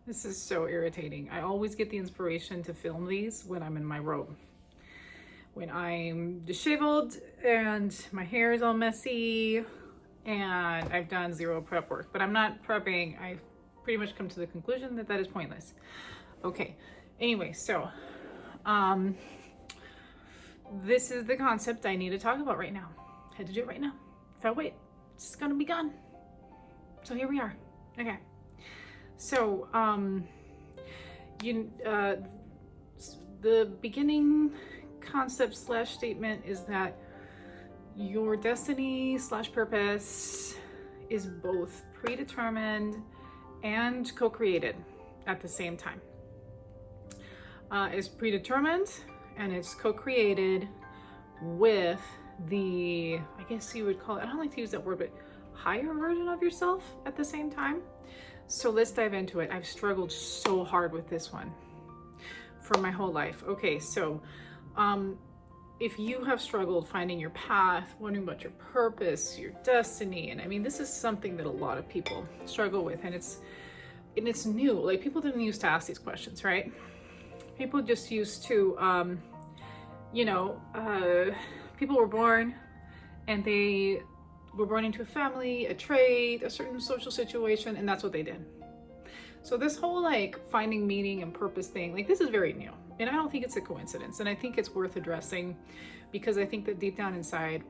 This is so irritating. I always get the inspiration to film these when I'm in my robe. When I'm disheveled and my hair is all messy and I've done zero prep work. But I'm not prepping. I've pretty much come to the conclusion that that is pointless. Okay, anyway, so this is the concept I need to talk about right now. I had to do it right now. If I wait, it's just gonna be gone. So here we are. Okay. So, the beginning concept slash statement is that your destiny slash purpose is both predetermined and co-created at the same time. It's predetermined and it's co-created with the, I guess you would call it, I don't like to use that word, but higher version of yourself at the same time. So let's dive into it. I've struggled so hard with this one for my whole life. Okay, so if you have struggled finding your path, wondering about your purpose, your destiny, and I mean, this is something that a lot of people struggle with, and it's new. Like, people didn't used to ask these questions, right? People just used to, people were born and they were born into a family, a trade, a certain social situation, and that's what they did. So this whole like finding meaning and purpose thing, like, this is very new. And I don't think it's a coincidence. And I think it's worth addressing because I think that deep down inside,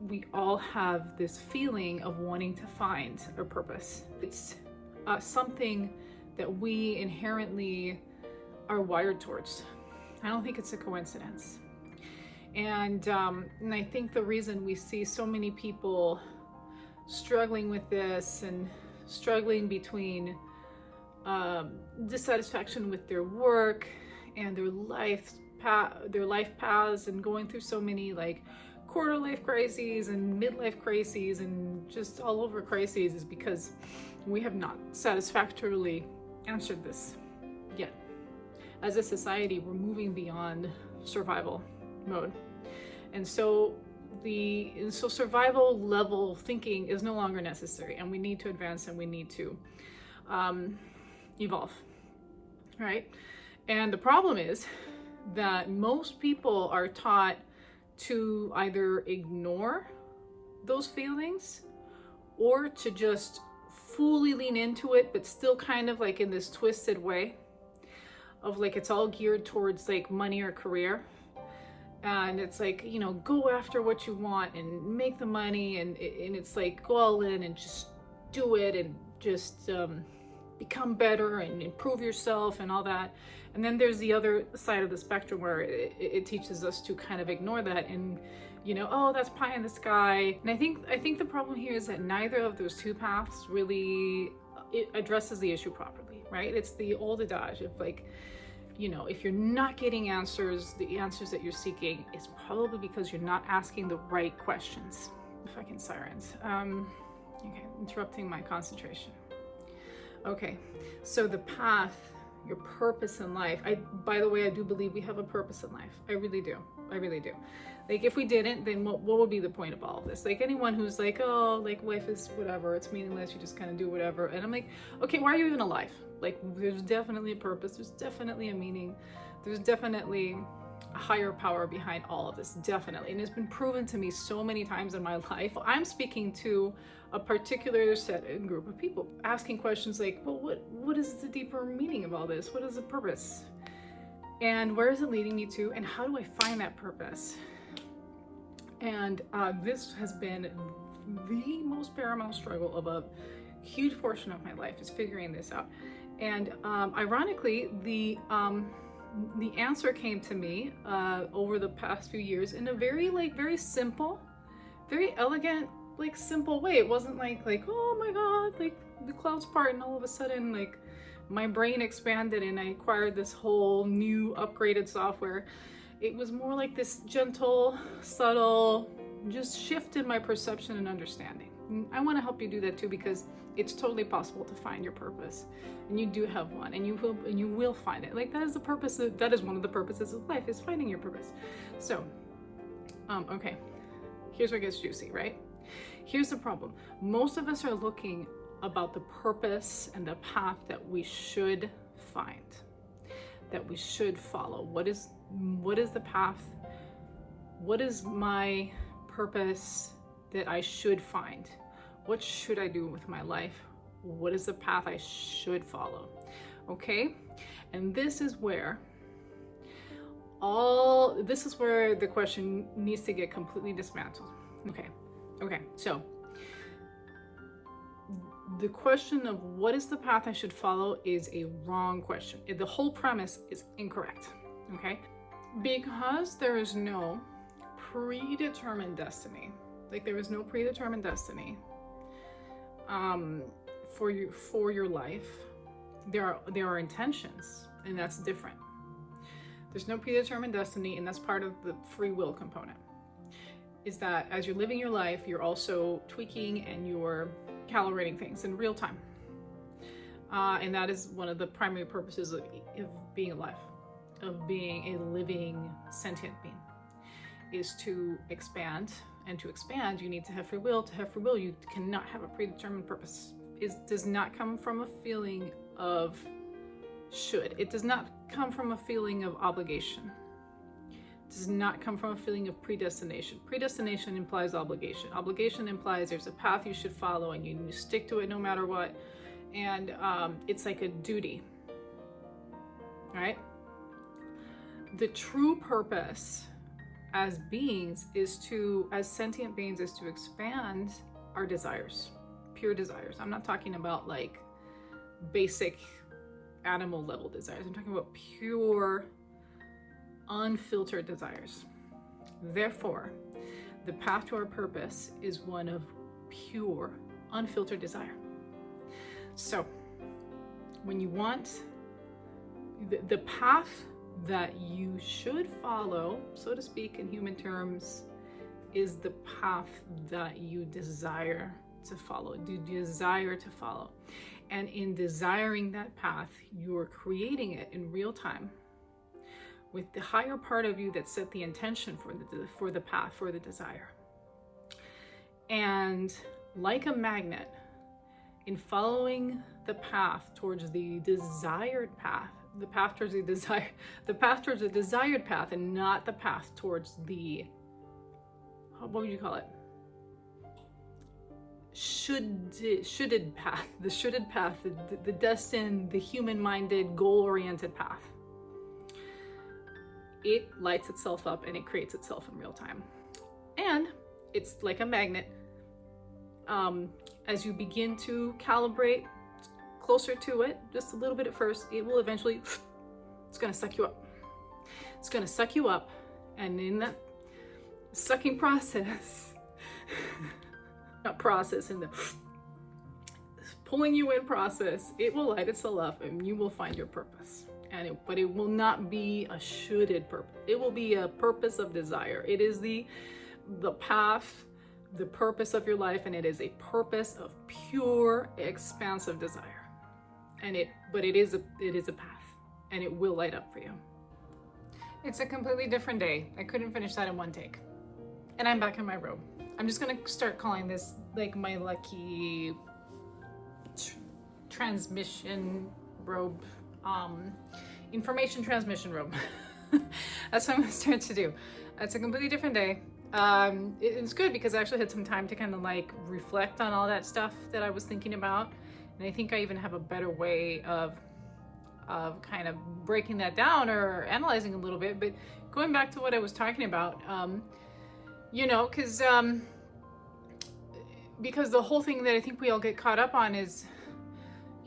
we all have this feeling of wanting to find a purpose. It's something that we inherently are wired towards. I don't think it's a coincidence. And I think the reason we see so many people struggling with this and struggling between dissatisfaction with their work and their life paths, and going through so many like quarter life crises and midlife crises and just all over crises, is because we have not satisfactorily answered this yet. As a society, we're moving beyond survival mode. And so survival level thinking is no longer necessary, and we need to advance and we need to evolve, right? And the problem is that most people are taught to either ignore those feelings or to just fully lean into it, but still kind of like in this twisted way of like, it's all geared towards like money or career. And it's like, go after what you want and make the money, and it's like, go all in and just do it and just become better and improve yourself and all that. And then there's the other side of the spectrum where it teaches us to kind of ignore that and, oh, that's pie in the sky. And I think the problem here is that neither of those two paths really it addresses the issue properly, right? It's the old adage of like, if you're not getting the answers that you're seeking, it's probably because you're not asking the right questions. Fucking sirens. Okay, interrupting my concentration. Okay, so the path, your purpose in life. By the way, I do believe we have a purpose in life. I really do. Like, if we didn't, then what would be the point of all of this? Like, anyone who's like, oh, like, life is whatever, it's meaningless, you just kind of do whatever. And I'm like, okay, why are you even alive? Like, there's definitely a purpose, there's definitely a meaning, there's definitely a higher power behind all of this, definitely. And it's been proven to me so many times in my life. I'm speaking to a particular set and group of people, asking questions like, well, what is the deeper meaning of all this? What is the purpose? And where is it leading me to? And how do I find that purpose? And this has been the most paramount struggle of a huge portion of my life, is figuring this out. And ironically, the answer came to me over the past few years in a very simple, very elegant, like simple way. It wasn't like, oh my God, like the clouds part and all of a sudden like my brain expanded and I acquired this whole new upgraded software. It was more like this gentle, subtle, just shift in my perception and understanding. And I want to help you do that too, because it's totally possible to find your purpose, and you do have one, and you will find it. Like, that is the purpose. That is one of the purposes of life, is finding your purpose. So, okay, here's where it gets juicy, right? Here's the problem. Most of us are looking about the purpose and the path that we should find, that we should follow. What is the path? What is my purpose that I should find? What should I do with my life? What is the path I should follow? Okay? And this is where the question needs to get completely dismantled. Okay, so the question of what is the path I should follow is a wrong question. The whole premise is incorrect, okay? Because there is no predetermined destiny, like there is no predetermined destiny for your life. There are intentions, and that's different. There's no predetermined destiny, and that's part of the free will component. Is that as you're living your life, you're also tweaking and you're calibrating things in real time. And that is one of the primary purposes of being alive, of being a living sentient being, is to expand. And to expand, you need to have free will. To have free will, you cannot have a predetermined purpose. It does not come from a feeling of should. It does not come from a feeling of obligation. Does not come from a feeling of predestination. Predestination implies obligation. Obligation implies there's a path you should follow and you stick to it no matter what. And it's like a duty, right? The true purpose as beings as sentient beings is to expand our desires, pure desires. I'm not talking about like basic animal level desires. I'm talking about pure, unfiltered desires. Therefore, the path to our purpose is one of pure, unfiltered desire. So, when you want the path that you should follow, so to speak, in human terms, is the path that you desire to follow. And in desiring that path, you're creating it in real time with the higher part of you that set the intention for the path, for the desire. And like a magnet, in following the path towards the desired path, the path towards the desired path, and not the path towards the, what would you call it? Shoulded path, the destined, the human-minded, goal-oriented path. It lights itself up and it creates itself in real time. And it's like a magnet. As you begin to calibrate closer to it, just a little bit at first, it will eventually, it's gonna suck you up. It's gonna suck you up, and in that sucking process, in the pulling you in process, it will light itself up and you will find your purpose. But it will not be a shoulded purpose. It will be a purpose of desire. It is the path, the purpose of your life, and it is a purpose of pure, expansive desire. But it is a path, and it will light up for you. It's a completely different day. I couldn't finish that in one take. And I'm back in my robe. I'm just gonna start calling this like my lucky transmission robe, information transmission robe. That's what I'm gonna start to do. It's a completely different day. It's good because I actually had some time to kind of like reflect on all that stuff that I was thinking about. And I think I even have a better way of kind of breaking that down or analyzing a little bit. But going back to what I was talking about, because the whole thing that I think we all get caught up on is,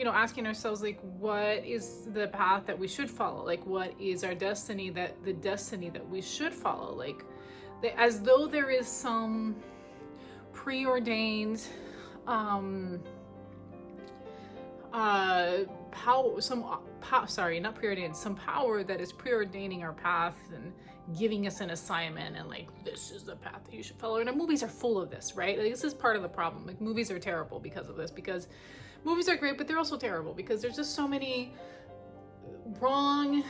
asking ourselves, like, what is the path that we should follow? Like, what is our destiny, the destiny that we should follow? Like, as though there is some preordained, some power that is preordaining our path and giving us an assignment, and like, this is the path that you should follow. And movies are full of this, right? Like, this is part of the problem. Like, movies are terrible because of this, because movies are great, but they're also terrible because there's just so many wrong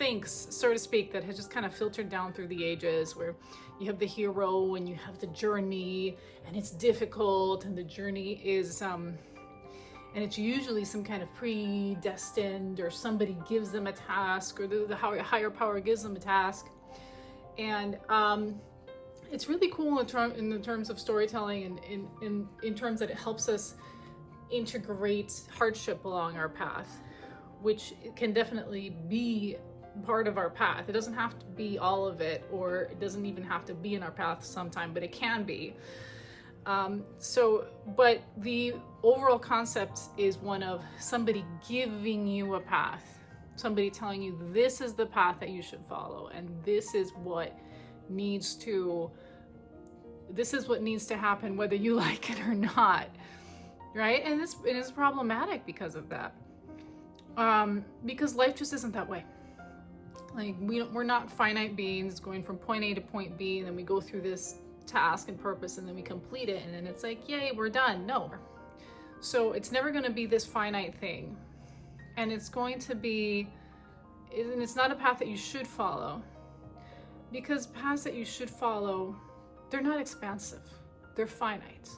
thinks, so to speak, that has just kind of filtered down through the ages, where you have the hero and you have the journey, and it's difficult, and the journey is and it's usually some kind of predestined, or somebody gives them a task, or the higher power gives them a task. And it's really cool in the terms of storytelling, and in terms that it helps us integrate hardship along our path, which can definitely be part of our path. It doesn't have to be all of it, or it doesn't even have to be in our path sometime, but it can be. But the overall concept is one of somebody giving you a path, somebody telling you this is the path that you should follow, and this is what needs to happen, whether you like it or not, right? And it is problematic because of that, because life just isn't that way. Like, we're not finite beings going from point A to point B, and then we go through this task and purpose, and then we complete it, and then it's like, yay, we're done. No. So it's never going to be this finite thing, and it's not a path that you should follow, because paths that you should follow, they're not expansive, they're finite.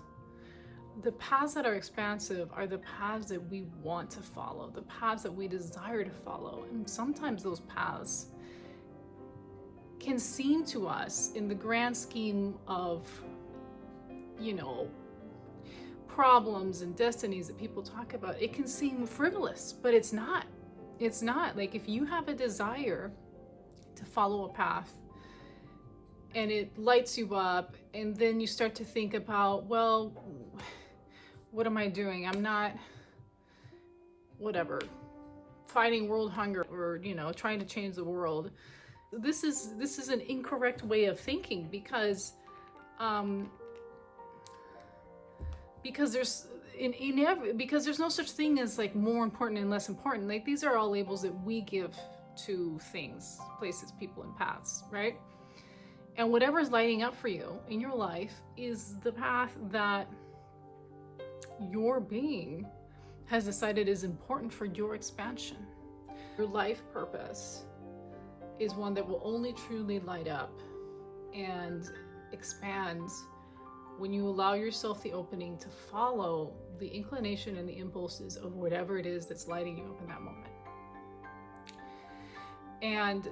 The paths that are expansive are the paths that we want to follow, the paths that we desire to follow. And sometimes those paths can seem to us, in the grand scheme of, problems and destinies that people talk about, it can seem frivolous, but it's not. It's not. Like, if you have a desire to follow a path, and it lights you up, and then you start to think about, well, what am I doing? I'm not, fighting world hunger, or, trying to change the world. This is an incorrect way of thinking, because there's no such thing as like more important and less important. Like, these are all labels that we give to things, places, people, and paths, right? And whatever is lighting up for you in your life is the path that your being has decided is important for your expansion. Your life purpose is one that will only truly light up and expand when you allow yourself the opening to follow the inclination and the impulses of whatever it is that's lighting you up in that moment. And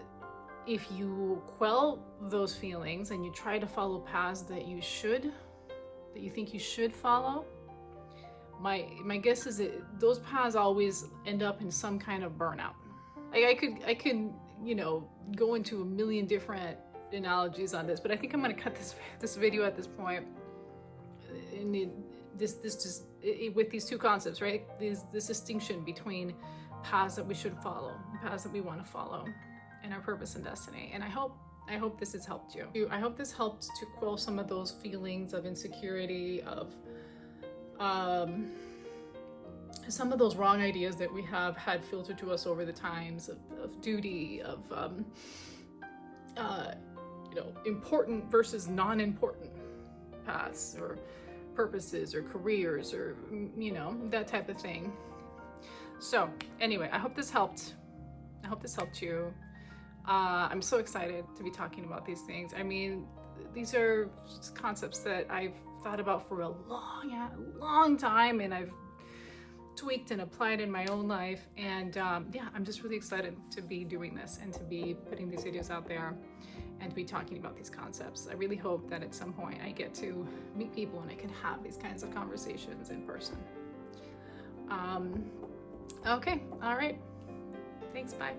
if you quell those feelings and you try to follow paths that you think you should follow, my guess is that those paths always end up in some kind of burnout. I could go into a million different analogies on this, but I think I'm going to cut this video at this point. With these two concepts, right? This distinction between paths that we should follow, paths that we want to follow, and our purpose and destiny. And I hope this has helped you. I hope this helped to quell some of those feelings of insecurity, of some of those wrong ideas that we have had filtered to us over the times, of duty, of important versus non-important paths, or purposes, or careers, or that type of thing. So anyway, I hope this helped you. I'm so excited to be talking about these things. I mean, these are concepts that I've thought about for a long time, and I've tweaked and applied in my own life. And I'm just really excited to be doing this, and to be putting these videos out there, and to be talking about these concepts. I really hope that at some point I get to meet people and I can have these kinds of conversations in person. Okay, all right. Thanks, bye.